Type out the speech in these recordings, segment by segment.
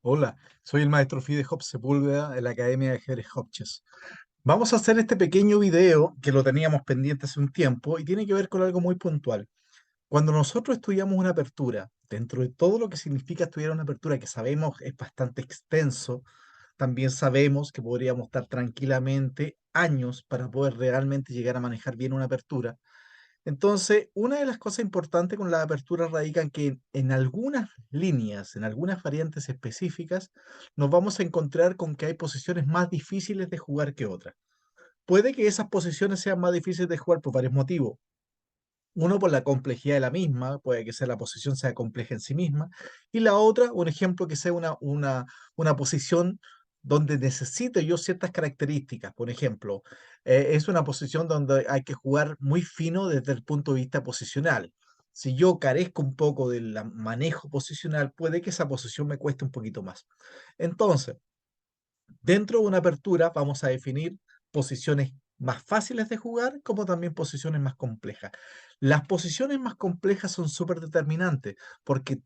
Hola, soy el maestro Fide Hop Sepúlveda de la Academia de Ajedrez Hopchess. Vamos a hacer este pequeño video que lo teníamos pendiente hace un tiempo y tiene que ver con algo muy puntual. Cuando nosotros estudiamos una apertura, dentro de todo lo que significa estudiar una apertura, que sabemos es bastante extenso, también sabemos que podríamos estar tranquilamente años para poder realmente llegar a manejar bien una apertura. Entonces, una de las cosas importantes con la apertura radica en que en algunas líneas, en algunas variantes específicas, nos vamos a encontrar con que hay posiciones más difíciles de jugar que otras. Puede que esas posiciones sean más difíciles de jugar por varios motivos. Uno, por la complejidad de la misma, puede que sea la posición sea compleja en sí misma. Y la otra, un ejemplo que sea una posición donde necesito yo ciertas características. Por ejemplo, es una posición donde hay que jugar muy fino desde el punto de vista posicional. Si yo carezco un poco del manejo posicional, puede que esa posición me cueste un poquito más. Entonces, dentro de una apertura vamos a definir posiciones más fáciles de jugar como también posiciones más complejas. Las posiciones más complejas son súper determinantes porque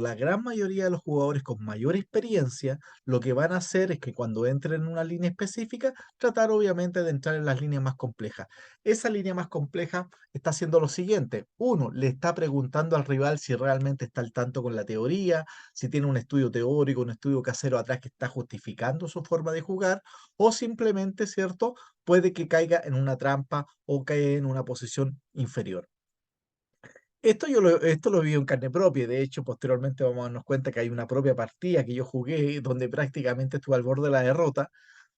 la gran mayoría de los jugadores con mayor experiencia lo que van a hacer es que cuando entren en una línea específica, tratar obviamente de entrar en las líneas más complejas. Esa línea más compleja está haciendo lo siguiente. Uno, le está preguntando al rival si realmente está al tanto con la teoría, si tiene un estudio teórico, un estudio casero atrás que está justificando su forma de jugar, o simplemente, ¿cierto? Puede que caiga en una trampa o caiga en una posición inferior. Esto lo vi en carne propia, de hecho, posteriormente vamos a darnos cuenta que hay una propia partida que yo jugué donde prácticamente estuve al borde de la derrota,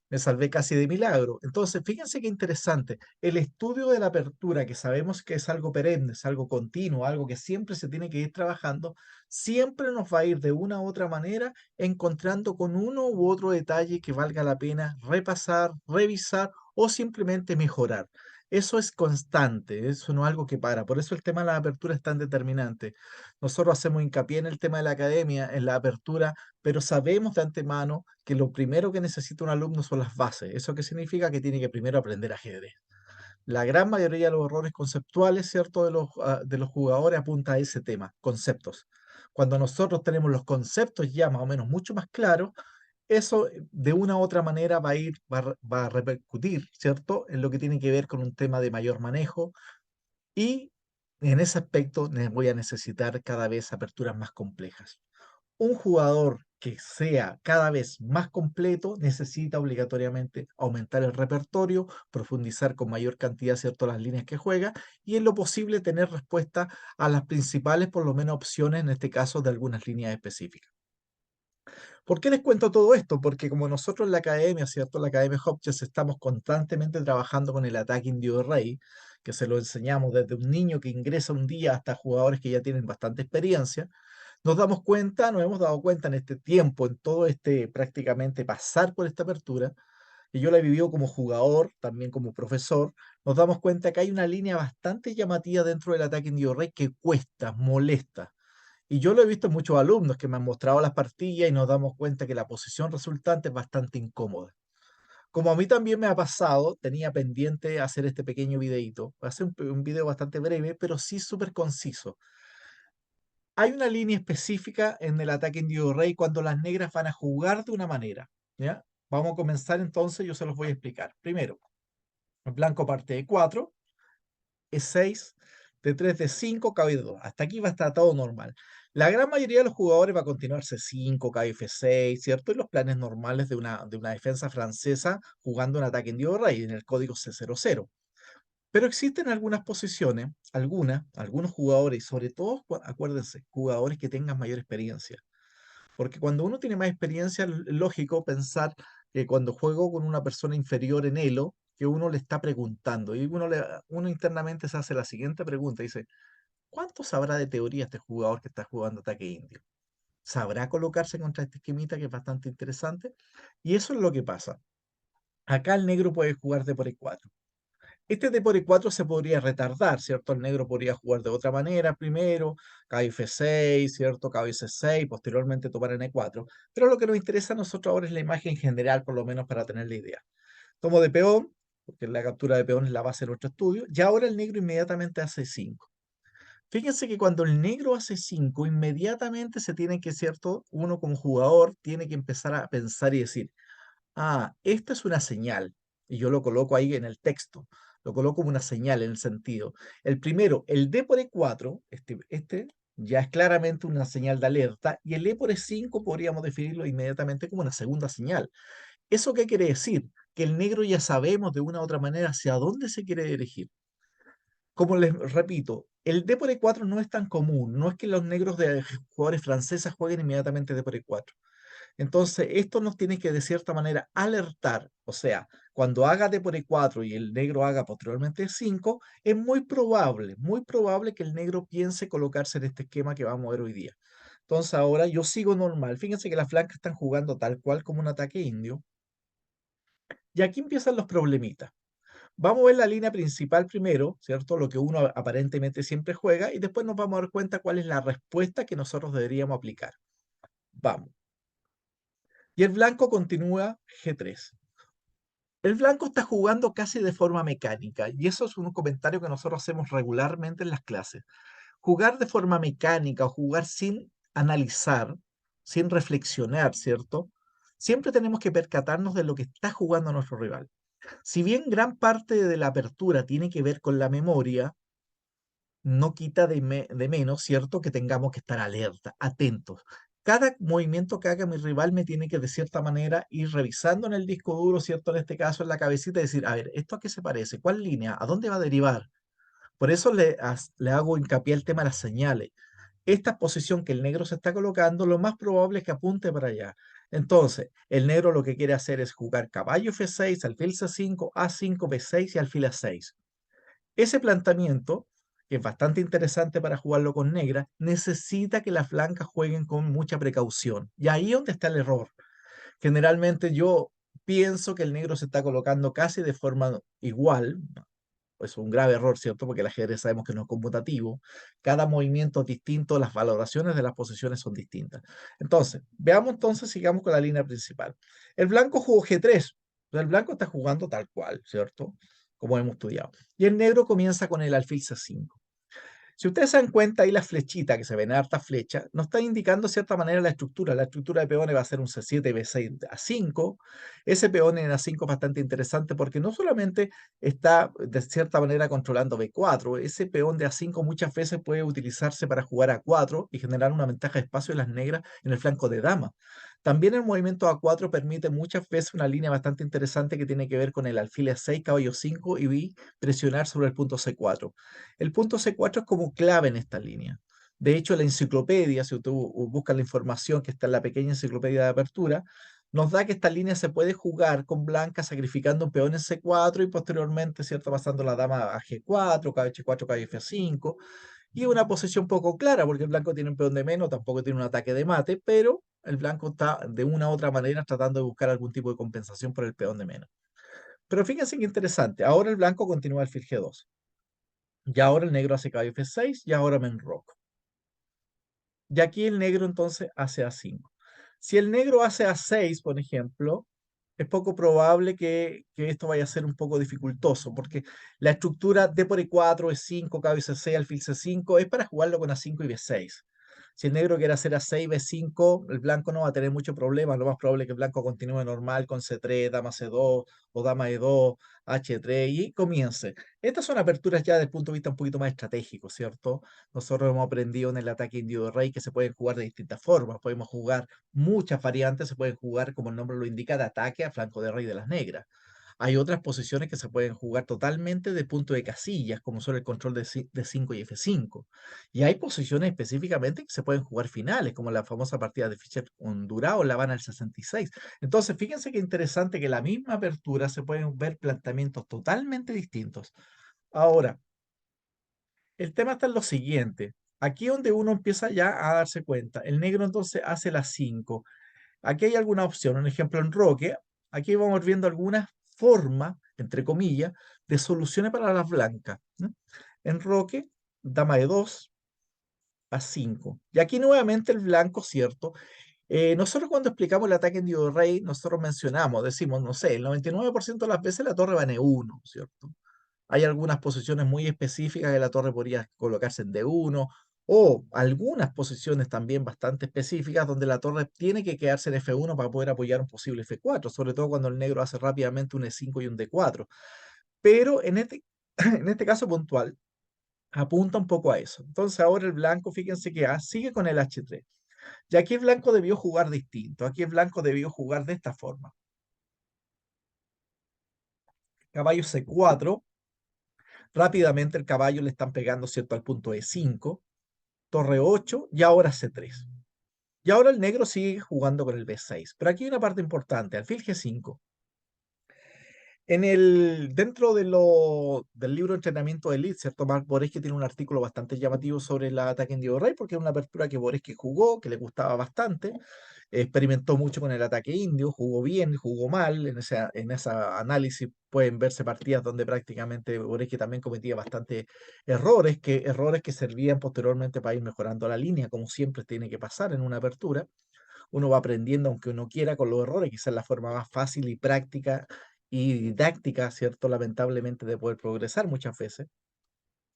me salvé casi de milagro. Entonces, fíjense qué interesante. El estudio de la apertura, que sabemos que es algo perenne, es algo continuo, algo que siempre se tiene que ir trabajando, siempre nos va a ir de una u otra manera encontrando con uno u otro detalle que valga la pena repasar, revisar o simplemente mejorar. Eso es constante, eso no es algo que para. Por eso el tema de la apertura es tan determinante. Nosotros hacemos hincapié en el tema de la academia, en la apertura, pero sabemos de antemano que lo primero que necesita un alumno son las bases. ¿Eso qué significa? Que tiene que primero aprender ajedrez. La gran mayoría de los errores conceptuales, ¿cierto?, de los jugadores apunta a ese tema, conceptos. Cuando nosotros tenemos los conceptos ya más o menos mucho más claros, eso de una u otra manera va a repercutir, ¿cierto?, en lo que tiene que ver con un tema de mayor manejo y en ese aspecto voy a necesitar cada vez aperturas más complejas. Un jugador que sea cada vez más completo necesita obligatoriamente aumentar el repertorio, profundizar con mayor cantidad, ¿cierto?, las líneas que juega y en lo posible tener respuesta a las principales, por lo menos, opciones, en este caso, de algunas líneas específicas. ¿Por qué les cuento todo esto? Porque como nosotros en la academia, ¿cierto? En la Academia Hopkins estamos constantemente trabajando con el ataque indio de rey, que se lo enseñamos desde un niño que ingresa un día hasta jugadores que ya tienen bastante experiencia. Nos hemos dado cuenta en este tiempo, en todo este prácticamente pasar por esta apertura, y yo la he vivido como jugador, también como profesor, nos damos cuenta que hay una línea bastante llamativa dentro del ataque indio rey que cuesta, molesta. Y yo lo he visto en muchos alumnos que me han mostrado las partidas y nos damos cuenta que la posición resultante es bastante incómoda. Como a mí también me ha pasado, tenía pendiente hacer este pequeño videito. Va a ser un video bastante breve, pero sí súper conciso. Hay una línea específica en el ataque indio rey cuando las negras van a jugar de una manera. ¿Ya? Vamos a comenzar entonces, yo se los voy a explicar. Primero, el blanco parte de 4, es 6, de 3 de 5, cabe de 2. Hasta aquí va a estar todo normal. La gran mayoría de los jugadores va a continuar C5, KF6, ¿cierto? Y los planes normales de una defensa francesa jugando un ataque en Dio Rey en el código C00. Pero existen algunas posiciones, algunos jugadores, sobre todo, acuérdense, jugadores que tengan mayor experiencia. Porque cuando uno tiene más experiencia, es lógico pensar que cuando juego con una persona inferior en Elo, que uno le está preguntando y uno internamente se hace la siguiente pregunta, dice, ¿cuánto sabrá de teoría este jugador que está jugando ataque indio? ¿Sabrá colocarse contra este esquemita que es bastante interesante? Y eso es lo que pasa. Acá el negro puede jugar de por E4. Este de por E4 se podría retardar, ¿cierto? El negro podría jugar de otra manera primero, KF6, ¿cierto? KBC6, posteriormente tomar en E4. Pero lo que nos interesa a nosotros ahora es la imagen general, por lo menos para tener la idea. Tomo de peón, porque la captura de peón es la base de nuestro estudio, y ahora el negro inmediatamente hace 5. Fíjense que cuando el negro hace 5, inmediatamente se tiene que, ¿cierto? Uno como jugador tiene que empezar a pensar y decir, ah, esta es una señal. Y yo lo coloco ahí en el texto. Lo coloco como una señal en el sentido. El primero, el D por E4, este ya es claramente una señal de alerta. Y el E por E5 podríamos definirlo inmediatamente como una segunda señal. ¿Eso qué quiere decir? Que el negro ya sabemos de una u otra manera hacia dónde se quiere dirigir. Como les repito, el D por E4 no es tan común. No es que los negros de jugadores franceses jueguen inmediatamente D por E4. Entonces, esto nos tiene que de cierta manera alertar, o sea, cuando haga D por E4 y el negro haga posteriormente E5, es muy probable que el negro piense colocarse en este esquema que vamos a ver hoy día. Entonces, ahora yo sigo normal. Fíjense que las blancas están jugando tal cual como un ataque indio. Y aquí empiezan los problemitas. Vamos a ver la línea principal primero, ¿cierto? Lo que uno aparentemente siempre juega, y después nos vamos a dar cuenta cuál es la respuesta que nosotros deberíamos aplicar. Vamos. Y el blanco continúa G3. El blanco está jugando casi de forma mecánica, y eso es un comentario que nosotros hacemos regularmente en las clases. Jugar de forma mecánica o jugar sin analizar, sin reflexionar, ¿cierto? Siempre tenemos que percatarnos de lo que está jugando nuestro rival. Si bien gran parte de la apertura tiene que ver con la memoria, no quita de menos, ¿cierto? Que tengamos que estar alerta, atentos. Cada movimiento que haga mi rival me tiene que, de cierta manera, ir revisando en el disco duro, ¿cierto? En este caso, en la cabecita, y decir, a ver, ¿esto a qué se parece? ¿Cuál línea? ¿A dónde va a derivar? Por eso le hago hincapié al tema de las señales. Esta posición que el negro se está colocando, lo más probable es que apunte para allá. Entonces, el negro lo que quiere hacer es jugar caballo F6, alfil C5, A5, B6 y alfil A6. Ese planteamiento, que es bastante interesante para jugarlo con negra, necesita que las blancas jueguen con mucha precaución. Y ahí es donde está el error. Generalmente yo pienso que el negro se está colocando casi de forma igual. Es un grave error, ¿cierto? Porque el ajedrez sabemos que no es conmutativo. Cada movimiento es distinto, las valoraciones de las posiciones son distintas. Entonces, veamos entonces, sigamos con la línea principal. El blanco jugó G3. El blanco está jugando tal cual, ¿cierto? Como hemos estudiado. Y el negro comienza con el alfil C5. Si ustedes se dan cuenta, ahí la flechita, que se ven hartas flechas, nos está indicando de cierta manera la estructura. La estructura de peones va a ser un C7, B6, A5. Ese peón en A5 es bastante interesante porque no solamente está de cierta manera controlando B4, ese peón de A5 muchas veces puede utilizarse para jugar A4 y generar una ventaja de espacio de las negras en el flanco de dama. También el movimiento A4 permite muchas veces una línea bastante interesante que tiene que ver con el alfil A6, caballo 5 y presionar sobre el punto C4. El punto C4 es como clave en esta línea. De hecho, la enciclopedia, si tú buscas la información que está en la pequeña enciclopedia de apertura, nos da que esta línea se puede jugar con blanca sacrificando un peón en C4 y posteriormente, ¿cierto? Pasando la dama a G4, caballo H4, caballo F5. Y una posición poco clara, porque el blanco tiene un peón de menos, tampoco tiene un ataque de mate, pero el blanco está de una u otra manera tratando de buscar algún tipo de compensación por el peón de menos. Pero fíjense qué interesante. Ahora el blanco continúa alfil G2. Y ahora el negro hace caballo F6 y ahora me enroco. Y aquí el negro entonces hace A5. Si el negro hace A6, por ejemplo, es poco probable que esto vaya a ser un poco dificultoso, porque la estructura D por E4, E5, caballo C6, alfil C5, es para jugarlo con A5 y B6. Si el negro quiere hacer A6, B5, el blanco no va a tener mucho problema. Lo más probable es que el blanco continúe normal con C3, dama C2 o dama E2, H3 y comience. Estas son aperturas ya desde el punto de vista un poquito más estratégico, ¿cierto? Nosotros hemos aprendido en el ataque indio de rey que se pueden jugar de distintas formas. Podemos jugar muchas variantes, se pueden jugar, como el nombre lo indica, de ataque a flanco de rey de las negras. Hay otras posiciones que se pueden jugar totalmente de punto de casillas, como son el control de 5 y F5. Y hay posiciones específicamente que se pueden jugar finales, como la famosa partida de Fischer-Hondurá o la Habana del 66. Entonces, fíjense qué interesante que la misma apertura se pueden ver planteamientos totalmente distintos. Ahora, el tema está en lo siguiente. Aquí donde uno empieza ya a darse cuenta, el negro entonces hace las 5. Aquí hay alguna opción, un ejemplo en Roque. Aquí vamos viendo algunas formas, entre comillas, de soluciones para las blancas, ¿no? En Roque, dama de 2 a 5. Y aquí nuevamente el blanco, ¿cierto? Nosotros cuando explicamos el ataque en Dio Rey, nosotros mencionamos, decimos, no sé, el 99% de las veces la torre va en E1, ¿cierto? Hay algunas posiciones muy específicas que la torre podría colocarse en D1, o algunas posiciones también bastante específicas donde la torre tiene que quedarse en F1 para poder apoyar un posible F4, sobre todo cuando el negro hace rápidamente un E5 y un D4. Pero en este, en este caso puntual, apunta un poco a eso. Entonces ahora el blanco, fíjense que sigue con el H3. Y aquí el blanco debió jugar distinto. Aquí el blanco debió jugar de esta forma. Caballo C4. Rápidamente el caballo le están pegando, ¿cierto?, al punto E5. Torre 8 y ahora C3. Y ahora el negro sigue jugando con el B6. Pero aquí hay una parte importante. Alfil G5. Dentro del libro de entrenamiento de Elite, ¿cierto? Mark Boreski tiene un artículo bastante llamativo sobre el ataque en Diego Rey, porque es una apertura que Boreski jugó, que le gustaba bastante. Experimentó mucho con el ataque indio, jugó bien, jugó mal. En ese análisis pueden verse partidas donde prácticamente Boreski también cometía bastantes errores que servían posteriormente para ir mejorando la línea, como siempre tiene que pasar en una apertura. Uno va aprendiendo aunque uno quiera con los errores, quizás la forma más fácil y práctica y didáctica, ¿cierto? Lamentablemente de poder progresar muchas veces.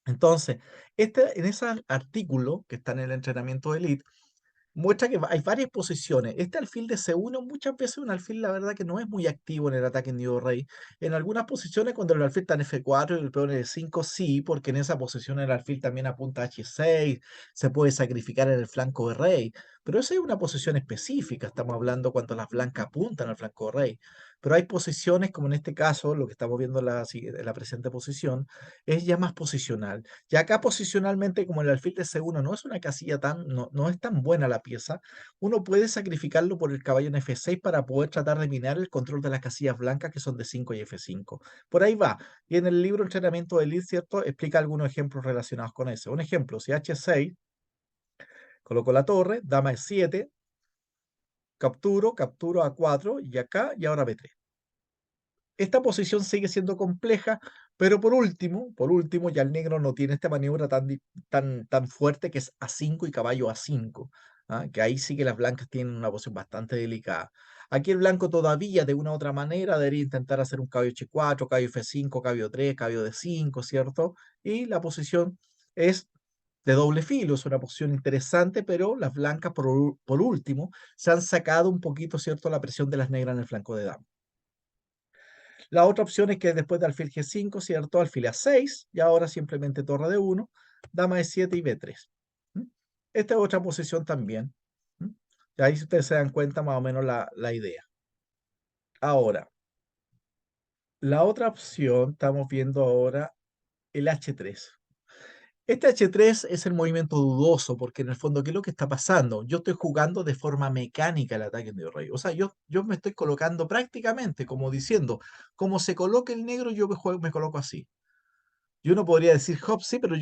Entonces, en ese artículo que está en el entrenamiento de Elite, muestra que hay varias posiciones. Este alfil de C1 muchas veces es un alfil, la verdad, que no es muy activo en el ataque en Nido Rey. En algunas posiciones, cuando el alfil está en F4 y el peón en F5, sí, porque en esa posición el alfil también apunta a H6, se puede sacrificar en el flanco de rey. Pero esa es una posición específica, estamos hablando cuando las blancas apuntan al flanco de rey. Pero hay posiciones, como en este caso, lo que estamos viendo en la presente posición, es ya más posicional. Y acá posicionalmente, como el alfil de C1 no es una casilla no es tan buena la pieza, uno puede sacrificarlo por el caballo en F6 para poder tratar de minar el control de las casillas blancas que son de 5 y F5. Por ahí va. Y en el libro Entrenamiento de Elite, ¿cierto? Explica algunos ejemplos relacionados con eso. Un ejemplo, si H6, coloco la torre, dama E7, capturo A4 y acá y ahora B3. Esta posición sigue siendo compleja, pero por último, ya el negro no tiene esta maniobra tan fuerte que es A5 y caballo A5, ¿ah? Que ahí sí que las blancas tienen una posición bastante delicada. Aquí el blanco todavía, de una u otra manera, debería intentar hacer un caballo H4, caballo F5, caballo 3, caballo D5, ¿cierto? Y la posición es de doble filo, es una posición interesante, pero las blancas, por último, se han sacado un poquito, ¿cierto?, la presión de las negras en el flanco de dama. La otra opción es que después de alfil G5, ¿cierto? Alfil A6 y ahora simplemente torre D1, dama E7 y B3. ¿Mm? Esta es otra posición también. ¿Mm? Y ahí ustedes se dan cuenta más o menos la idea. Ahora, la otra opción, estamos viendo ahora el H3. Este H3 es el movimiento dudoso, porque en el fondo, ¿qué es lo que está pasando? Yo estoy jugando de forma mecánica el ataque en rey. O sea, yo me estoy colocando prácticamente como diciendo, como se coloque el negro, me coloco así. Y uno podría decir, Hop, sí, pero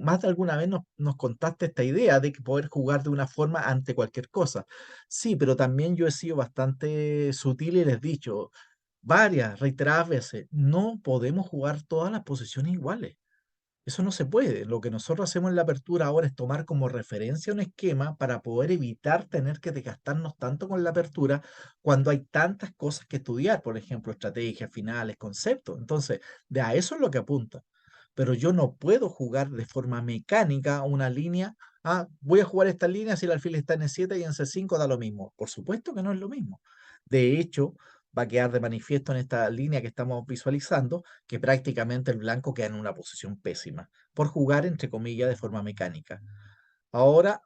más de alguna vez nos contaste esta idea de que poder jugar de una forma ante cualquier cosa. Sí, pero también yo he sido bastante sutil y les he dicho reiteradas veces, no podemos jugar todas las posiciones iguales. Eso no se puede. Lo que nosotros hacemos en la apertura ahora es tomar como referencia un esquema para poder evitar tener que desgastarnos tanto con la apertura cuando hay tantas cosas que estudiar, por ejemplo, estrategias, finales, conceptos. Entonces, de a eso es lo que apunta. Pero yo no puedo jugar de forma mecánica una línea. Ah, voy a jugar esta línea si el alfil está en E7 y en C5 da lo mismo. Por supuesto que no es lo mismo. De hecho, va a quedar de manifiesto en esta línea que estamos visualizando que prácticamente el blanco queda en una posición pésima por jugar, entre comillas, de forma mecánica. Ahora,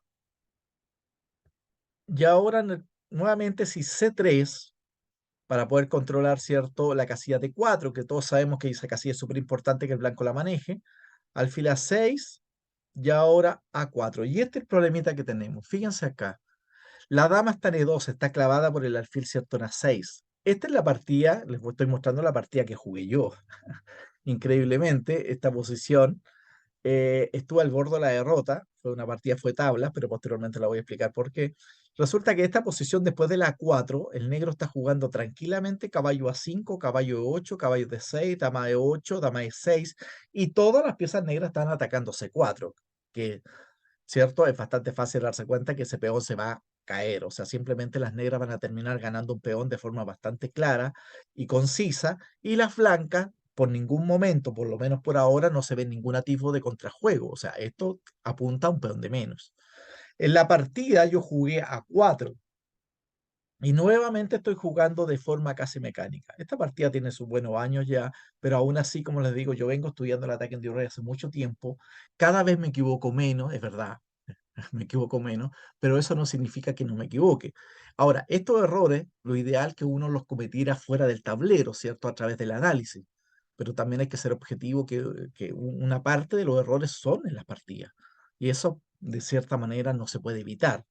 nuevamente, si C3, para poder controlar, ¿cierto?, la casilla D4, que todos sabemos que esa casilla es súper importante que el blanco la maneje, alfil A6 y ahora A4. Y este es el problemita que tenemos. Fíjense acá. La dama está en E2, está clavada por el alfil, ¿cierto?, en A6. Esta es la partida, les estoy mostrando la partida que jugué yo. Increíblemente, esta posición estuvo al borde de la derrota. Fue una partida, fue tabla, pero posteriormente la voy a explicar por qué. Resulta que esta posición después de la 4, el negro está jugando tranquilamente caballo A5, caballo E8, caballo D6, dama E8, dama E6, y todas las piezas negras están atacando C4, que, ¿cierto? Es bastante fácil darse cuenta que ese peón se va a caer, o sea, simplemente las negras van a terminar ganando un peón de forma bastante clara y concisa, y las blancas por ningún momento, por lo menos por ahora, no se ve ningún atisbo de contrajuego. O sea, esto apunta a un peón de menos. En la partida yo jugué a 4 y nuevamente estoy jugando de forma casi mecánica. Esta partida tiene sus buenos años ya, pero aún así, como les digo, yo vengo estudiando el ataque en Rey hace mucho tiempo. Cada vez me equivoco menos, es verdad, me equivoco menos, pero eso no significa que no me equivoque. Ahora, estos errores, lo ideal que uno los cometiera fuera del tablero, ¿cierto? A través del análisis. Pero también hay que ser objetivo que una parte de los errores son en las partidas. Y eso, de cierta manera, no se puede evitar.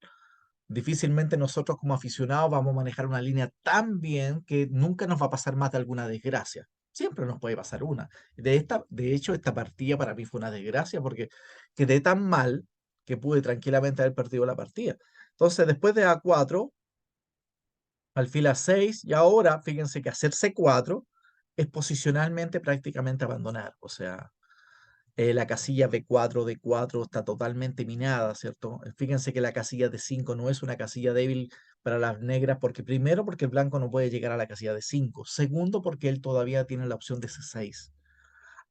Difícilmente nosotros como aficionados vamos a manejar una línea tan bien que nunca nos va a pasar más de alguna desgracia. Siempre nos puede pasar una. De hecho, esta partida para mí fue una desgracia porque quedé tan mal que pude tranquilamente haber perdido la partida. Entonces, después de A4, alfil A6, y ahora fíjense que hacer C4 es posicionalmente prácticamente abandonar. O sea, la casilla B4, D4 está totalmente minada, ¿cierto? Fíjense que la casilla D5 no es una casilla débil para las negras, porque primero, porque el blanco no puede llegar a la casilla D5. Segundo, porque él todavía tiene la opción de C6.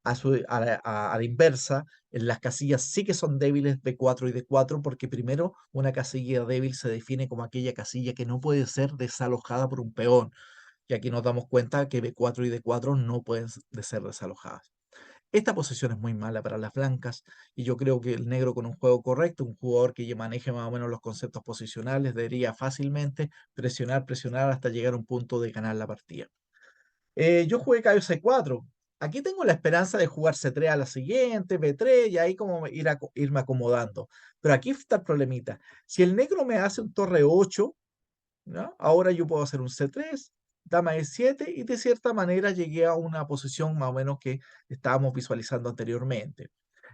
A la inversa, en las casillas sí que son débiles B4 y D4, porque primero una casilla débil se define como aquella casilla que no puede ser desalojada por un peón. Y aquí nos damos cuenta que B4 y D4 no pueden ser desalojadas. Esta posición es muy mala para las blancas y yo creo que el negro con un juego correcto, un jugador que ya maneje más o menos los conceptos posicionales, debería fácilmente presionar, presionar hasta llegar a un punto de ganar la partida. Yo jugué caballo C4. Aquí tengo la esperanza de jugar C3 a la siguiente, B3 y ahí como irme acomodando. Pero aquí está el problemita. Si el negro me hace un torre 8, ¿no? Ahora yo puedo hacer un C3, dama E7 y de cierta manera llegué a una posición más o menos que estábamos visualizando anteriormente.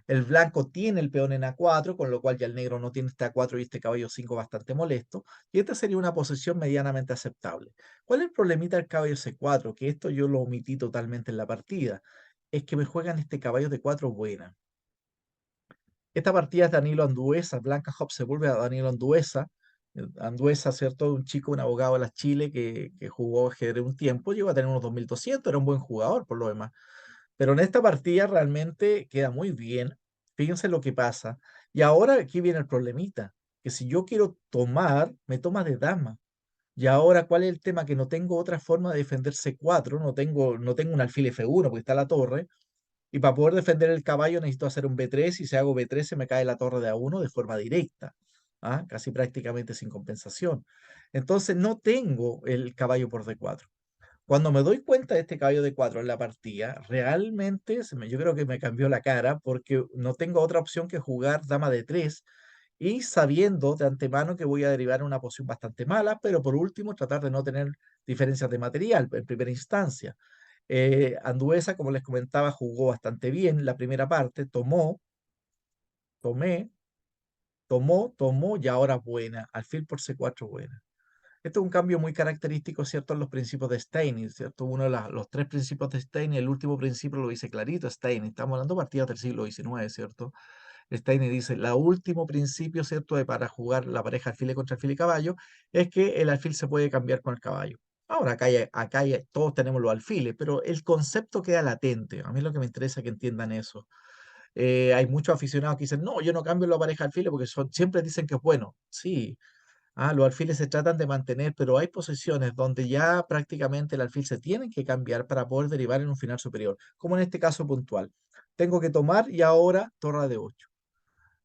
El blanco tiene el peón en A4, con lo cual ya el negro no tiene este A4 y este caballo 5 bastante molesto. Y esta sería una posición medianamente aceptable. ¿Cuál es el problemita del caballo C4? Que esto yo lo omití totalmente en la partida. Es que me juegan este caballo de 4 buena. Esta partida es Danilo Anduesa, Blanca Hop se vuelve a Danilo Anduesa. Anduesa, ¿cierto? Un chico, un abogado de la Chile que jugó ajedrez un tiempo, llegó a tener unos 2200, era un buen jugador por lo demás. Pero en esta partida realmente queda muy bien. Fíjense lo que pasa. Y ahora aquí viene el problemita, que si yo quiero tomar, me toma de dama. Y ahora, ¿cuál es el tema? Que no tengo otra forma de defender C4, no tengo un alfil F1 porque está la torre. Y para poder defender el caballo necesito hacer un B3 y si hago B3 se me cae la torre de A1 de forma directa, ¿ah? Casi prácticamente sin compensación. Entonces no tengo el caballo por D4. Cuando me doy cuenta de este caballo de 4 en la partida, realmente yo creo que me cambió la cara porque no tengo otra opción que jugar dama de 3 y sabiendo de antemano que voy a derivar en una posición bastante mala, pero por último tratar de no tener diferencias de material en primera instancia. Anduesa, como les comentaba, jugó bastante bien la primera parte, tomé, tomó y ahora buena, alfil por C4 buena. Esto es un cambio muy característico, ¿cierto?, en los principios de Steiner, ¿cierto? Uno de los tres principios de Steiner, el último principio lo dice clarito Steiner, estamos hablando de partidas del siglo XIX, ¿cierto? Steiner dice, el último principio, ¿cierto?, para jugar la pareja alfil contra alfil y caballo, es que el alfil se puede cambiar con el caballo. Ahora, todos tenemos los alfiles, pero el concepto queda latente. A mí lo que me interesa es que entiendan eso. Hay muchos aficionados que dicen, no, yo no cambio la pareja alfiles porque siempre dicen que es bueno. Sí, los alfiles se tratan de mantener, pero hay posiciones donde ya prácticamente el alfil se tiene que cambiar para poder derivar en un final superior, como en este caso puntual. Tengo que tomar y ahora torre de 8.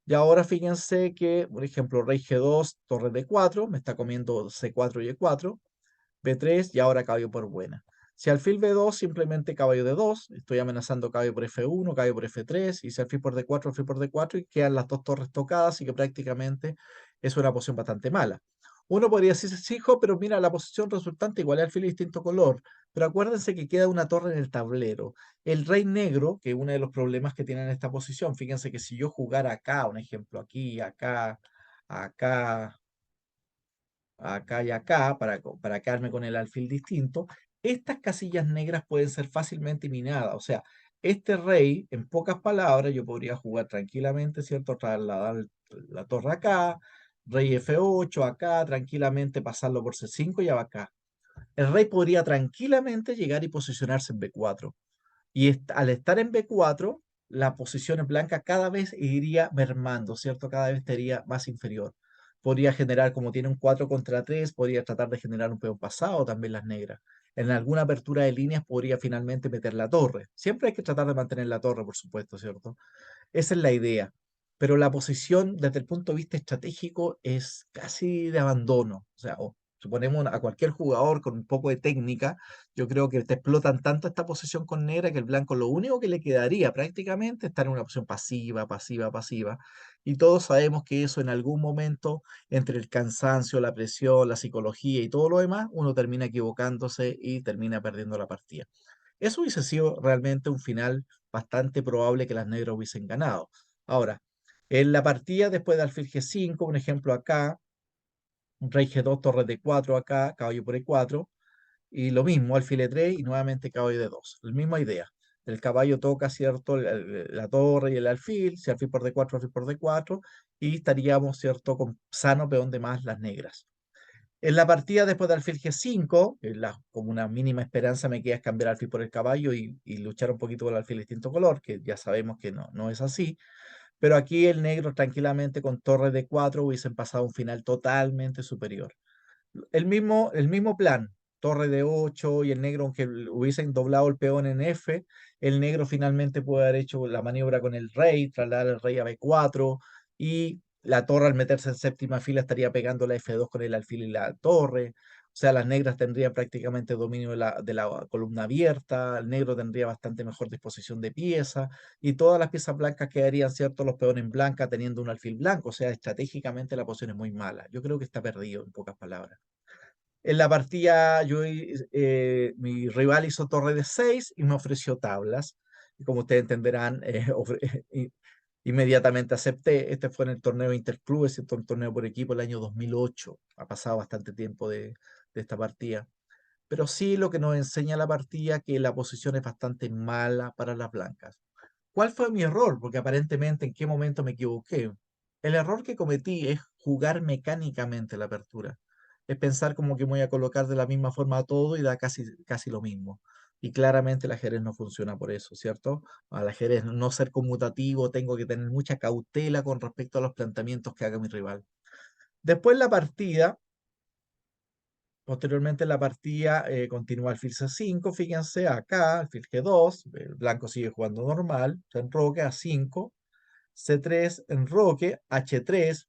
Y ahora fíjense que, por ejemplo, rey G2, torre D4, me está comiendo C4 y E4, B3 y ahora caballo por buena. Si alfil B2, simplemente caballo D2, estoy amenazando caballo por F1, caballo por F3, y si alfil por D4, alfil por D4, y quedan las dos torres tocadas, y que prácticamente es una posición bastante mala. Uno podría decir, sí, hijo, pero mira, la posición resultante igual es alfil de distinto color, pero acuérdense que queda una torre en el tablero. El rey negro, que es uno de los problemas que tiene en esta posición, fíjense que si yo jugara acá, un ejemplo, aquí, acá, acá, acá y acá, para quedarme con el alfil distinto, estas casillas negras pueden ser fácilmente minadas. O sea, este rey, en pocas palabras, yo podría jugar tranquilamente, ¿cierto? Trasladar la torre acá, rey F8 acá, tranquilamente pasarlo por C5 y acá. El rey podría tranquilamente llegar y posicionarse en B4. Y al estar en B4, la posición en blanca cada vez iría mermando, ¿cierto? Cada vez estaría más inferior. Podría generar, como tiene un 4 contra 3, podría tratar de generar un peón pasado también las negras. En alguna apertura de líneas podría finalmente meter la torre. Siempre hay que tratar de mantener la torre, por supuesto, ¿cierto? Esa es la idea. Pero la posición desde el punto de vista estratégico es casi de abandono. O sea, suponemos a cualquier jugador con un poco de técnica, yo creo que te explotan tanto esta posición con negra que el blanco lo único que le quedaría prácticamente es estar en una opción pasiva, pasiva, pasiva. Y todos sabemos que eso en algún momento, entre el cansancio, la presión, la psicología y todo lo demás, uno termina equivocándose y termina perdiendo la partida. Eso hubiese sido realmente un final bastante probable que las negras hubiesen ganado. Ahora, en la partida después de alfil G5, un ejemplo acá, un rey G2, torre D4 acá, caballo por E4, y lo mismo, alfil E3 y nuevamente caballo D2. La misma idea. El caballo toca, ¿cierto? La torre y el alfil, si alfil por D4, alfil por D4, y estaríamos, ¿cierto? Con sano peón de más las negras. En la partida después de alfil G5, como una mínima esperanza me queda es cambiar alfil por el caballo y luchar un poquito con el alfil de distinto color, que ya sabemos que no es así. Pero aquí el negro tranquilamente con torre de 4 hubiesen pasado un final totalmente superior. El mismo plan, torre de 8 y el negro, aunque hubiesen doblado el peón en F, el negro finalmente puede haber hecho la maniobra con el rey, trasladar el rey a B4 y la torre al meterse en séptima fila estaría pegando la F2 con el alfil y la torre. O sea, las negras tendrían prácticamente dominio de la columna abierta, el negro tendría bastante mejor disposición de pieza y todas las piezas blancas quedarían, ¿cierto? Los peones en blanca teniendo un alfil blanco. O sea, estratégicamente la posición es muy mala. Yo creo que está perdido, en pocas palabras. En la partida, mi rival hizo torre de 6 y me ofreció tablas. Y como ustedes entenderán, inmediatamente acepté. Este fue en el torneo Interclubes, un torneo por equipo el año 2008. Ha pasado bastante tiempo de esta partida. Pero sí lo que nos enseña la partida que la posición es bastante mala para las blancas. ¿Cuál fue mi error? Porque aparentemente en qué momento me equivoqué. El error que cometí es jugar mecánicamente la apertura. Es pensar como que me voy a colocar de la misma forma a todo y da casi, casi lo mismo. Y claramente el ajedrez no funciona por eso, ¿cierto? Al ajedrez no ser conmutativo, tengo que tener mucha cautela con respecto a los planteamientos que haga mi rival. Después la partida, posteriormente la partida continúa alfil C5, fíjense acá, alfil G2, el blanco sigue jugando normal, se enroque a 5, C3 enroque, H3,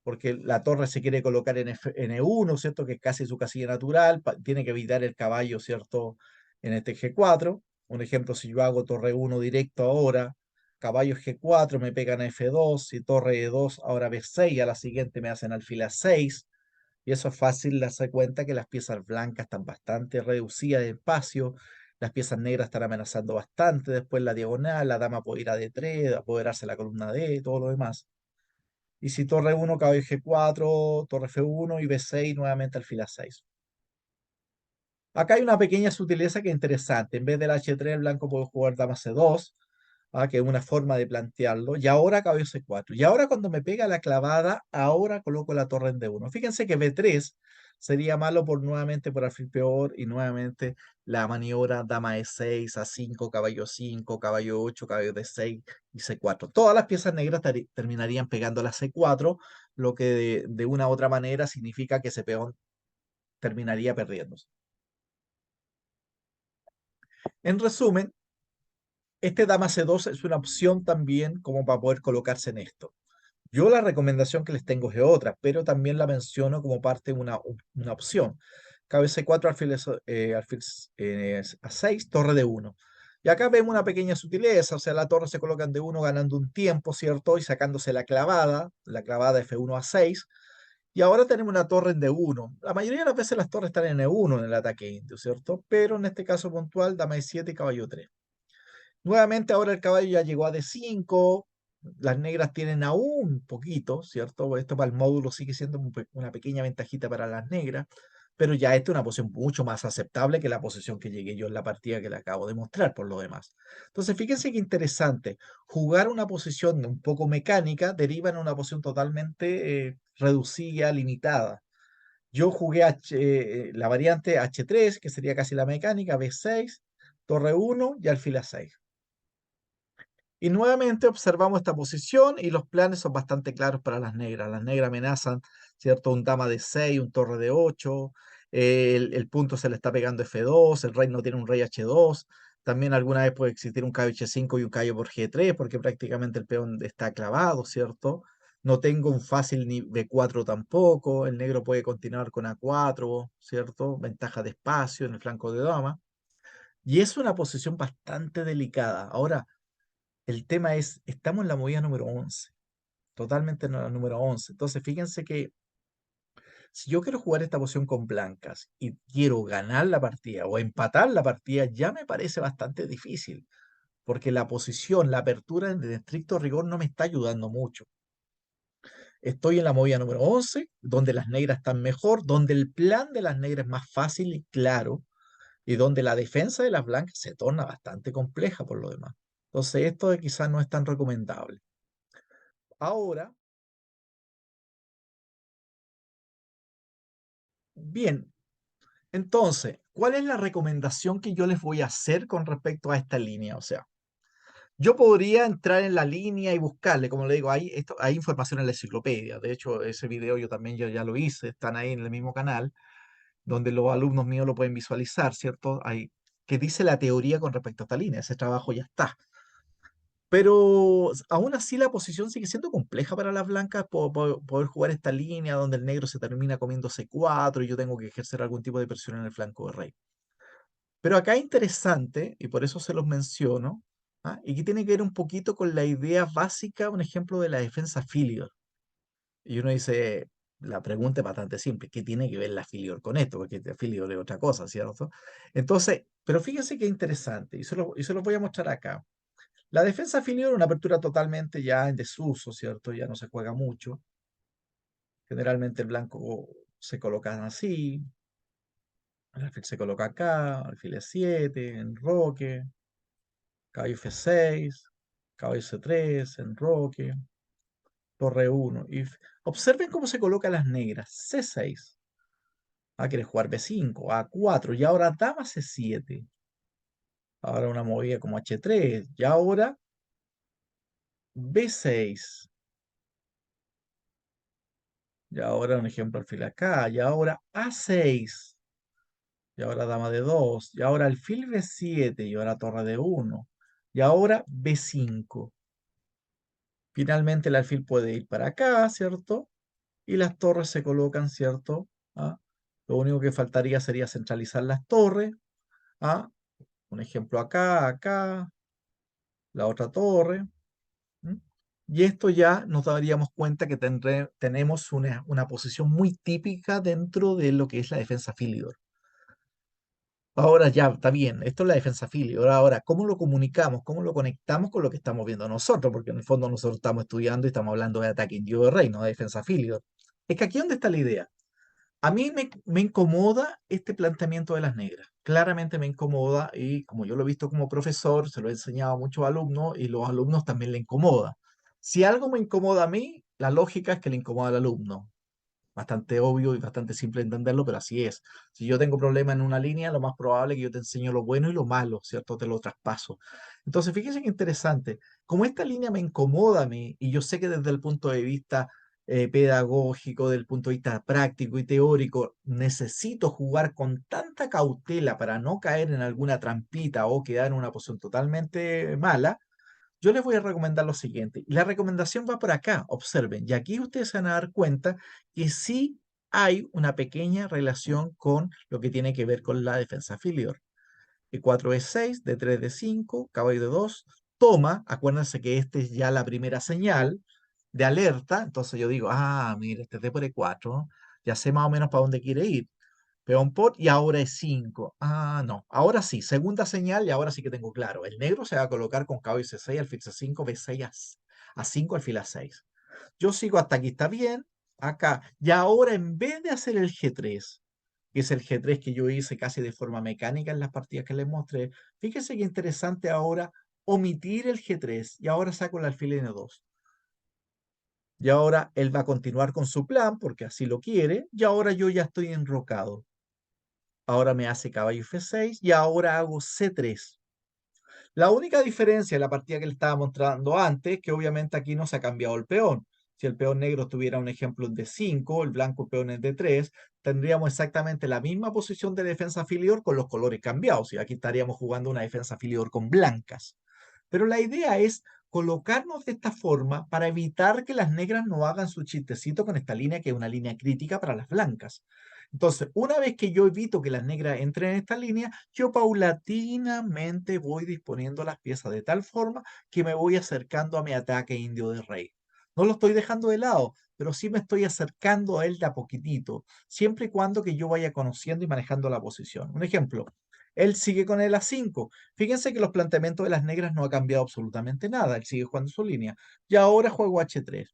porque la torre se quiere colocar en E1, ¿cierto? Que es casi su casilla natural, tiene que evitar el caballo, ¿cierto? En este G4. Un ejemplo, si yo hago torre 1 directo ahora, caballo G4, me pegan a F2, y torre E2, ahora B6, a la siguiente me hacen alfil A6, y eso es fácil darse cuenta que las piezas blancas están bastante reducidas de espacio, las piezas negras están amenazando bastante, después la diagonal, la dama puede ir a D3, apoderarse de la columna D, todo lo demás. Y si torre 1, caballo G4, torre F1 y B6, nuevamente alfil A6. Acá hay una pequeña sutileza que es interesante. En vez del H3, el blanco puede jugar dama C2, que es una forma de plantearlo. Y ahora caballo C4. Y ahora cuando me pega la clavada, ahora coloco la torre en D1. Fíjense que B3 sería malo nuevamente por alfil peor y nuevamente la maniobra dama E6, A5, caballo 5, caballo 8, caballo D6 y C4. Todas las piezas negras terminarían pegando la C4, lo que de una u otra manera significa que ese peón terminaría perdiéndose. En resumen, este dama C2 es una opción también como para poder colocarse en esto. Yo la recomendación que les tengo es otra, pero también la menciono como parte de una opción. Cabeza 4, alfil A6, torre de 1. Y acá vemos una pequeña sutileza, o sea, la torre se coloca en D1 ganando un tiempo, ¿cierto? Y sacándose la clavada F1 a 6. Y ahora tenemos una torre en D1. La mayoría de las veces las torres están en E1 en el ataque indio, ¿cierto? Pero en este caso puntual, dama E7 y caballo 3. Nuevamente ahora el caballo ya llegó a D5, las negras tienen aún un poquito, ¿cierto? Esto para el módulo sigue siendo una pequeña ventajita para las negras, pero ya esta es una posición mucho más aceptable que la posición que llegué yo en la partida que le acabo de mostrar por lo demás. Entonces, fíjense qué interesante, jugar una posición un poco mecánica deriva en una posición totalmente reducida, limitada. Yo jugué la variante H3, que sería casi la mecánica, B6, torre 1 y alfil A6. Y nuevamente observamos esta posición y los planes son bastante claros para las negras. Las negras amenazan, ¿cierto? Un dama de 6, un torre de 8, el punto se le está pegando F2, el rey no tiene un rey H2, también alguna vez puede existir un caballo H5 y un caballo por G3 porque prácticamente el peón está clavado, ¿cierto? No tengo un fácil ni B4 tampoco, el negro puede continuar con A4, ¿cierto? Ventaja de espacio en el flanco de dama. Y es una posición bastante delicada. Ahora, el tema es, estamos en la movida número 11, totalmente en la número 11. Entonces, fíjense que si yo quiero jugar esta posición con blancas y quiero ganar la partida o empatar la partida, ya me parece bastante difícil, porque la posición, la apertura en estricto rigor no me está ayudando mucho. Estoy en la movida número 11, donde las negras están mejor, donde el plan de las negras es más fácil y claro, y donde la defensa de las blancas se torna bastante compleja por lo demás. Entonces, esto quizás no es tan recomendable. Ahora, bien, entonces, ¿cuál es la recomendación que yo les voy a hacer con respecto a esta línea? O sea, yo podría entrar en la línea y buscarle, como le digo, hay información en la enciclopedia. De hecho, ese video yo también ya lo hice, están ahí en el mismo canal, donde los alumnos míos lo pueden visualizar, ¿cierto? Hay, que dice la teoría con respecto a esta línea, ese trabajo ya está. Pero aún así la posición sigue siendo compleja para las blancas poder jugar esta línea donde el negro se termina comiendo C4 y yo tengo que ejercer algún tipo de presión en el flanco de rey. Pero acá es interesante, y por eso se los menciono, ¿ah? Y que tiene que ver un poquito con la idea básica, un ejemplo de la defensa Filior. Y uno dice, la pregunta es bastante simple, ¿qué tiene que ver la Filior con esto? Porque la Filior es otra cosa, ¿cierto? Entonces, pero fíjense qué interesante, y se los voy a mostrar acá. La defensa Filior es una apertura totalmente ya en desuso, ¿cierto? Ya no se juega mucho. Generalmente el blanco se coloca así, el alfil se coloca acá, alfil E7, enroque, caballo F6, caballo C3, enroque, torre 1. Observen cómo se colocan las negras. C6. Ah, quiere jugar B5, A4, y ahora dama C7. Ahora una movida como H3, y ahora B6. Y ahora un ejemplo alfil acá, y ahora A6. Y ahora dama de 2, y ahora alfil B7, y ahora torre de 1, y ahora B5. Finalmente el alfil puede ir para acá, ¿cierto? Y las torres se colocan, ¿cierto? ¿Ah? Lo único que faltaría sería centralizar las torres. ¿Ah? Un ejemplo acá, acá, la otra torre. ¿Mm? Y esto ya nos daríamos cuenta que tenemos una posición muy típica dentro de lo que es la defensa Philidor. Ahora ya, está bien, esto es la defensa Philidor. Ahora, ¿cómo lo comunicamos? ¿Cómo lo conectamos con lo que estamos viendo nosotros? Porque en el fondo nosotros estamos estudiando y estamos hablando de ataque en de rey, no de defensa Philidor. Es que aquí dónde está la idea. A mí me incomoda este planteamiento de las negras. Claramente me incomoda y como yo lo he visto como profesor, se lo he enseñado a muchos alumnos y los alumnos también le incomoda. Si algo me incomoda a mí, la lógica es que le incomoda al alumno. Bastante obvio y bastante simple entenderlo, pero así es. Si yo tengo problema en una línea, lo más probable es que yo te enseño lo bueno y lo malo, ¿cierto? Te lo traspaso. Entonces, fíjense qué interesante. Como esta línea me incomoda a mí, y yo sé que desde el punto de vista pedagógico, del punto de vista práctico y teórico, necesito jugar con tanta cautela para no caer en alguna trampita o quedar en una posición totalmente mala, yo les voy a recomendar lo siguiente. Y la recomendación va por acá, observen. Y aquí ustedes se van a dar cuenta que sí hay una pequeña relación con lo que tiene que ver con la defensa filior. E4 E6, D3 D5, caballo D2, toma. Acuérdense que esta es ya la primera señal de alerta. Entonces yo digo, ah, mire, este es D por E4. Ya sé más o menos para dónde quiere ir. Peón pot y ahora es 5. Ah, no. Ahora sí, segunda señal y ahora sí que tengo claro. El negro se va a colocar con caballo C6, alfil C5, B6 a 5, alfil A6. Yo sigo hasta aquí, está bien. Acá. Y ahora en vez de hacer el G3, que es el G3 que yo hice casi de forma mecánica en las partidas que les mostré, fíjense qué interesante ahora omitir el G3 y ahora saco el alfil N2. Y ahora él va a continuar con su plan porque así lo quiere y ahora yo ya estoy enrocado. Ahora me hace caballo F6 y ahora hago C3. La única diferencia de la partida que le estaba mostrando antes es que obviamente aquí no se ha cambiado el peón. Si el peón negro tuviera un ejemplo en D5, el blanco peón en D3, tendríamos exactamente la misma posición de defensa filior con los colores cambiados. Y aquí estaríamos jugando una defensa filior con blancas. Pero la idea es colocarnos de esta forma para evitar que las negras no hagan su chistecito con esta línea, que es una línea crítica para las blancas. Entonces, una vez que yo evito que las negras entren en esta línea, yo paulatinamente voy disponiendo las piezas de tal forma que me voy acercando a mi ataque indio de rey. No lo estoy dejando de lado, pero sí me estoy acercando a él de a poquitito, siempre y cuando que yo vaya conociendo y manejando la posición. Un ejemplo, él sigue con el A5. Fíjense que los planteamientos de las negras no ha cambiado absolutamente nada. Él sigue jugando su línea. Y ahora juego H3.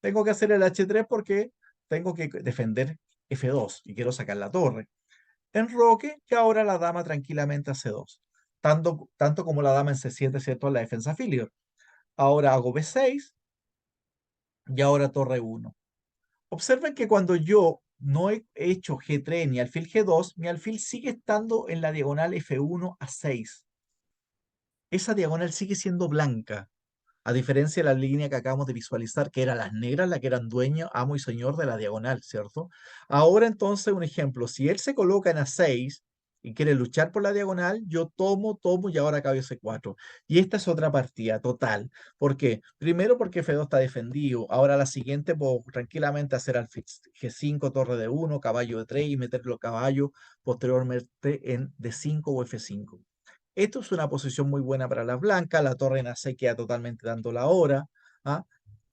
Tengo que hacer el H3 porque tengo que defender F2 y quiero sacar la torre. Enroque y ahora la dama tranquilamente a C2. Tanto como la dama en C7, ¿cierto? En la defensa filial. Ahora hago B6 y ahora torre 1. Observen que cuando yo no he hecho G3 ni alfil G2, mi alfil sigue estando en la diagonal F1 a 6. Esa diagonal sigue siendo blanca, a diferencia de la línea que acabamos de visualizar, que eran las negras las que eran dueño, amo y señor de la diagonal, ¿cierto? Ahora entonces, un ejemplo, si él se coloca en A6 y quiere luchar por la diagonal, yo tomo y ahora caballo C4. Y esta es otra partida total. ¿Por qué? Primero porque F2 está defendido. Ahora la siguiente puedo tranquilamente hacer alfil G5, torre D1, caballo D3 y meter los caballos posteriormente en D5 o F5. Esto es una posición muy buena para las blancas. La torre en A6 queda totalmente dando la hora. ¿Ah?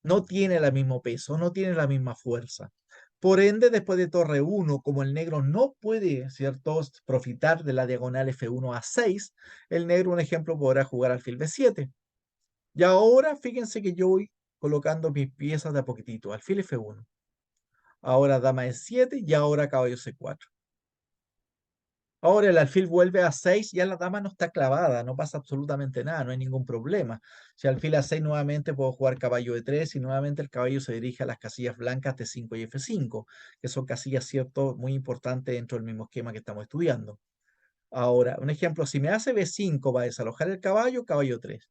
No tiene el mismo peso, no tiene la misma fuerza. Por ende, después de torre 1, como el negro no puede, ¿cierto?, profitar de la diagonal F1 a 6, el negro, un ejemplo, podrá jugar alfil B7. Y ahora, fíjense que yo voy colocando mis piezas de a poquitito. Alfil F1. Ahora dama E7 y ahora caballo C4. Ahora el alfil vuelve a 6, ya la dama no está clavada, no pasa absolutamente nada, no hay ningún problema. Si alfil a 6 nuevamente puedo jugar caballo de 3 y nuevamente el caballo se dirige a las casillas blancas T5 y F5, que son casillas, cierto, muy importantes dentro del mismo esquema que estamos estudiando. Ahora, un ejemplo, si me hace B5 va a desalojar el caballo, caballo 3.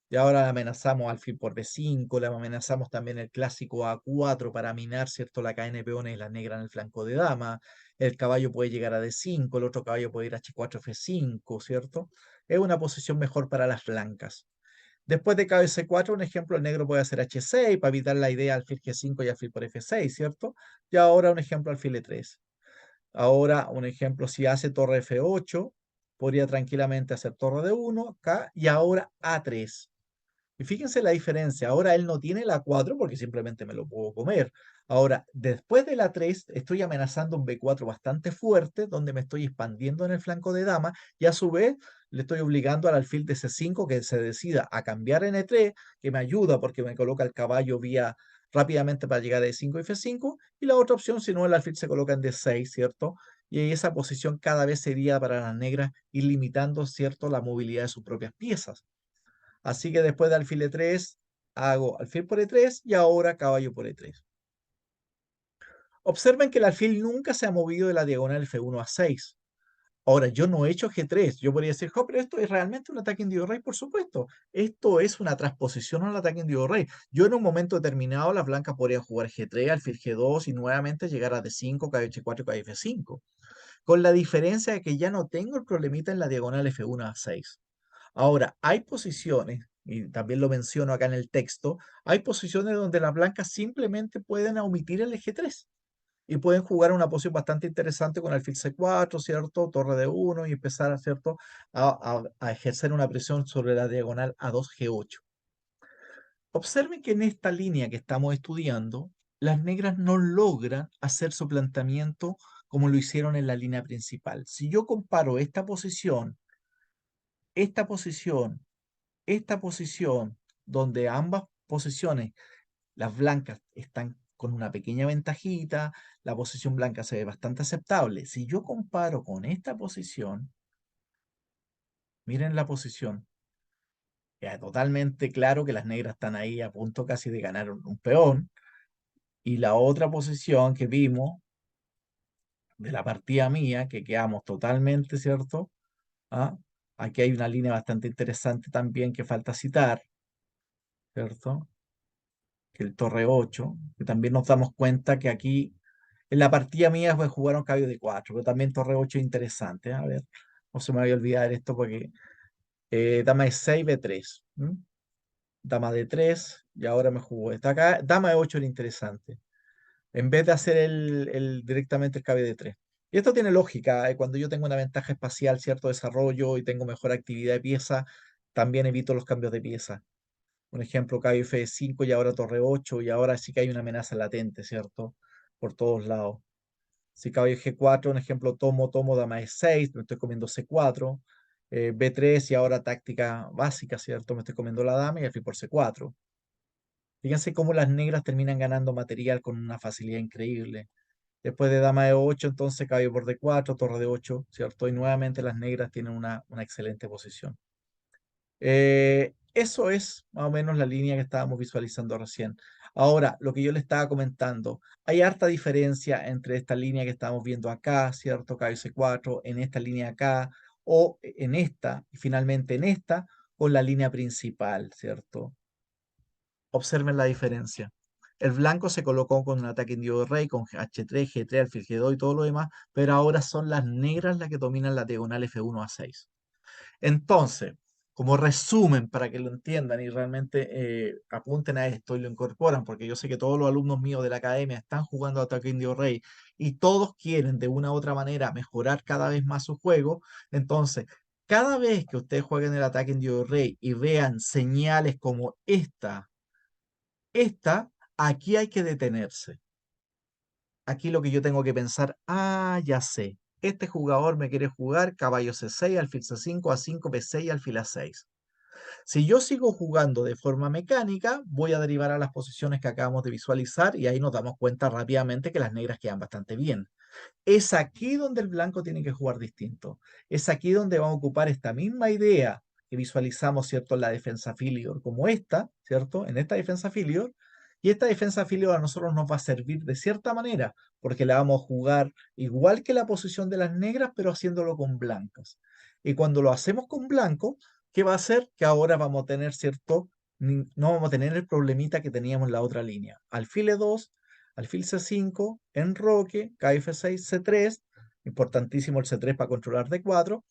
Y ahora amenazamos alfil por B5, le amenazamos también el clásico A4 para minar, ¿cierto? La cadena de peones y la negra en el flanco de dama. El caballo puede llegar a D5, el otro caballo puede ir a H4, F5, ¿cierto? Es una posición mejor para las blancas. Después de caballo C4, un ejemplo, el negro puede hacer H6 para evitar la idea alfil G5 y alfil por F6, ¿cierto? Y ahora un ejemplo, alfil E3. Ahora un ejemplo, si hace torre F8, podría tranquilamente hacer torre D1 acá y ahora A3. Y fíjense la diferencia. Ahora él no tiene la 4 porque simplemente me lo puedo comer. Ahora, después de la 3, estoy amenazando un B4 bastante fuerte, donde me estoy expandiendo en el flanco de dama, y a su vez le estoy obligando al alfil de C5 que se decida a cambiar en E3, que me ayuda porque me coloca el caballo vía rápidamente para llegar a E5 y F5, y la otra opción, si no, el alfil se coloca en D6, ¿cierto? Y esa posición cada vez sería para las negras ir limitando, ¿cierto?, la movilidad de sus propias piezas. Así que después de alfil E3, hago alfil por E3 y ahora caballo por E3. Observen que el alfil nunca se ha movido de la diagonal F1 a 6. Ahora, yo no he hecho G3. Yo podría decir, pero esto es realmente un ataque indio rey, por supuesto. Esto es una transposición al ataque indio rey. Yo en un momento determinado, las blancas podrían jugar G3, alfil G2 y nuevamente llegar a D5, caballo H4 y caballo F5. Con la diferencia de que ya no tengo el problemita en la diagonal F1 a 6. Ahora, hay posiciones, y también lo menciono acá en el texto, hay posiciones donde las blancas simplemente pueden omitir el eje 3 y pueden jugar una posición bastante interesante con alfil C4, ¿cierto? Torre de 1 y empezar, ¿cierto? A ejercer una presión sobre la diagonal A2, G8. Observen que en esta línea que estamos estudiando, las negras no logran hacer su planteamiento como lo hicieron en la línea principal. Si yo comparo esta posición esta posición, donde ambas posiciones, las blancas están con una pequeña ventajita, la posición blanca se ve bastante aceptable. Si yo comparo con esta posición, miren la posición, queda totalmente claro que las negras están ahí a punto casi de ganar un peón. Y la otra posición que vimos de la partida mía, que quedamos totalmente, ¿cierto? ¿Ah? Aquí hay una línea bastante interesante también que falta citar, ¿cierto? Que el torre 8 que también nos damos cuenta que aquí en la partida mía pues, jugaron caballo de 4 pero también torre 8 es interesante. A ver, no se me vaya a olvidar esto porque dama de 6 B3. Dama de 3 y ahora me jugó esta acá. Dama de 8 era interesante. En vez de hacer directamente el caballo de 3. Y esto tiene lógica. Cuando yo tengo una ventaja espacial, cierto desarrollo y tengo mejor actividad de pieza, también evito los cambios de pieza. Un ejemplo, caballo F5 y ahora torre 8 y ahora sí que hay una amenaza latente, ¿cierto? Por todos lados. Si caballo G4, un ejemplo, tomo, dama E6, me estoy comiendo C4, B3 y ahora táctica básica, ¿cierto? Me estoy comiendo la dama y alfil por C4. Fíjense cómo las negras terminan ganando material con una facilidad increíble. Después de dama de 8, entonces caballo por D4, torre de 8, ¿cierto? Y nuevamente las negras tienen una excelente posición. Eso es más o menos la línea que estábamos visualizando recién. Ahora, lo que yo le estaba comentando, hay harta diferencia entre esta línea que estamos viendo acá, ¿cierto? Caballo C4, en esta línea acá, o en esta, y finalmente en esta, con la línea principal, ¿cierto? Observen la diferencia. El blanco se colocó con un ataque indio de rey, con H3, G3, alfil G2 y todo lo demás, pero ahora son las negras las que dominan la diagonal F1 a 6. Entonces, como resumen, para que lo entiendan y realmente apunten a esto y lo incorporan, porque yo sé que todos los alumnos míos de la academia están jugando Ataque Indio Rey y todos quieren de una u otra manera mejorar cada vez más su juego. Entonces, cada vez que ustedes jueguen el Ataque Indio Rey y vean señales como aquí hay que detenerse. Aquí lo que yo tengo que pensar, ya sé, este jugador me quiere jugar caballo C6, alfil C5, A5, B6, alfil A6. Si yo sigo jugando de forma mecánica, voy a derivar a las posiciones que acabamos de visualizar y ahí nos damos cuenta rápidamente que las negras quedan bastante bien. Es aquí donde el blanco tiene que jugar distinto. Es aquí donde vamos a ocupar esta misma idea que visualizamos, ¿cierto?, en la defensa filior, como esta, ¿cierto?, en esta defensa filior. Y esta defensa filior a nosotros nos va a servir de cierta manera, porque la vamos a jugar igual que la posición de las negras, pero haciéndolo con blancas. Y cuando lo hacemos con blanco, ¿qué va a hacer? Que ahora vamos a tener, ¿cierto? No vamos a tener el problemita que teníamos en la otra línea. Alfil E2, alfil C5, enroque, KF6, C3, importantísimo el C3 para controlar D4,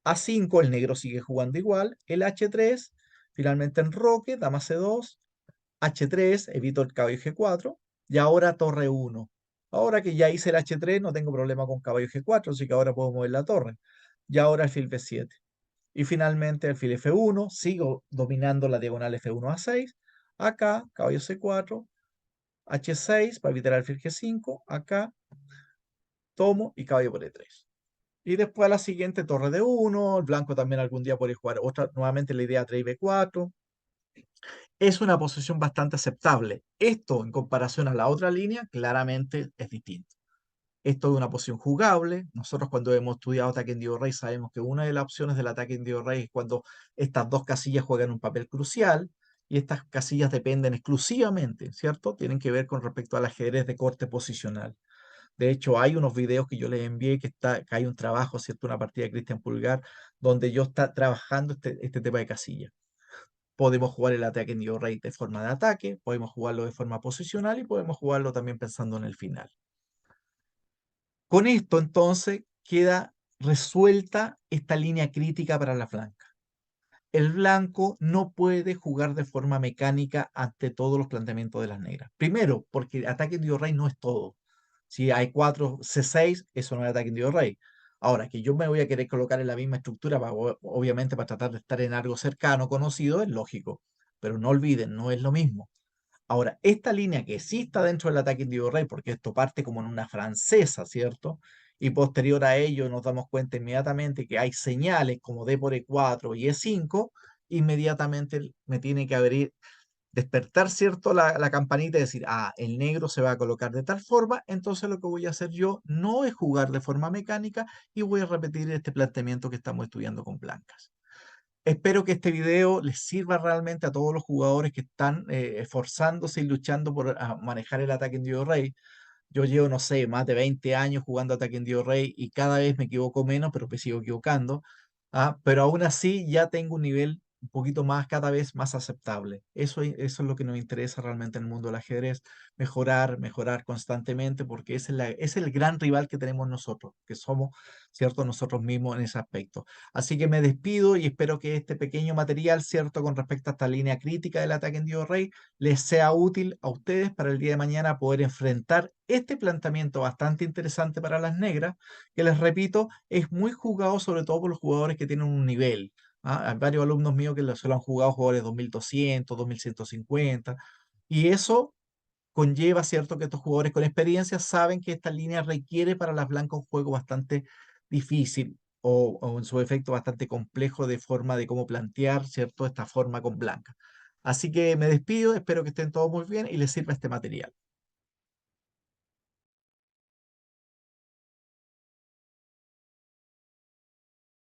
A5, el negro sigue jugando igual, el H3, finalmente enroque, dama C2, H3, evito el caballo G4, y ahora torre 1. Ahora que ya hice el H3, no tengo problema con caballo G4, así que ahora puedo mover la torre. Y ahora alfil B7. Y finalmente alfil F1, sigo dominando la diagonal F1 a 6. Acá, caballo C4, H6 para evitar alfil G5, acá tomo y caballo por E3. Y después a la siguiente torre de 1, el blanco también algún día puede jugar otra, nuevamente la idea 3 y B4. Es una posición bastante aceptable. Esto en comparación a la otra línea claramente es distinto. Esto es una posición jugable. Nosotros cuando hemos estudiado ataque en Dio Rey sabemos que una de las opciones del ataque en Dio Rey es cuando estas dos casillas juegan un papel crucial y estas casillas dependen exclusivamente, ¿cierto? Tienen que ver con respecto al ajedrez de corte posicional. De hecho, hay unos videos que yo les envié que hay un trabajo, ¿cierto? Una partida de Cristian Pulgar, donde yo está trabajando este tema de casillas. Podemos jugar el ataque en Dio Rey de forma de ataque, podemos jugarlo de forma posicional y podemos jugarlo también pensando en el final. Con esto, entonces, queda resuelta esta línea crítica para la blanca. El blanco no puede jugar de forma mecánica ante todos los planteamientos de las negras. Primero, porque el ataque en Dio Rey no es todo. Si hay 4 C6, eso no es ataque en Dio Rey. Ahora, que yo me voy a querer colocar en la misma estructura, obviamente para tratar de estar en algo cercano, conocido, es lógico. Pero no olviden, no es lo mismo. Ahora, esta línea que sí está dentro del ataque indio rey, porque esto parte como en una francesa, ¿cierto? Y posterior a ello nos damos cuenta inmediatamente que hay señales como D por E4 y E5, inmediatamente me tiene que abrir, despertar, ¿cierto? La campanita y decir, el negro se va a colocar de tal forma, entonces lo que voy a hacer yo no es jugar de forma mecánica y voy a repetir este planteamiento que estamos estudiando con blancas. Espero que este video les sirva realmente a todos los jugadores que están esforzándose y luchando por manejar el ataque en Dio Rey. Yo llevo, no sé, más de 20 años jugando ataque en Dio Rey y cada vez me equivoco menos, pero me sigo equivocando. Pero aún así ya tengo un nivel un poquito más, cada vez más aceptable. Eso es lo que nos interesa realmente en el mundo del ajedrez, mejorar, mejorar constantemente, porque es el gran rival que tenemos nosotros, que somos, ¿cierto? Nosotros mismos en ese aspecto. Así que me despido y espero que este pequeño material, ¿cierto? Con respecto a esta línea crítica del ataque en Dios Rey, les sea útil a ustedes para el día de mañana poder enfrentar este planteamiento bastante interesante para las negras que les repito, es muy jugado sobre todo por los jugadores que tienen un nivel. Hay varios alumnos míos que se lo han jugado jugadores 2200, 2150, y eso conlleva, ¿cierto?, que estos jugadores con experiencia saben que esta línea requiere para las blancas un juego bastante difícil o en su efecto bastante complejo de forma de cómo plantear, ¿cierto?, esta forma con blanca. Así que me despido, espero que estén todos muy bien y les sirva este material.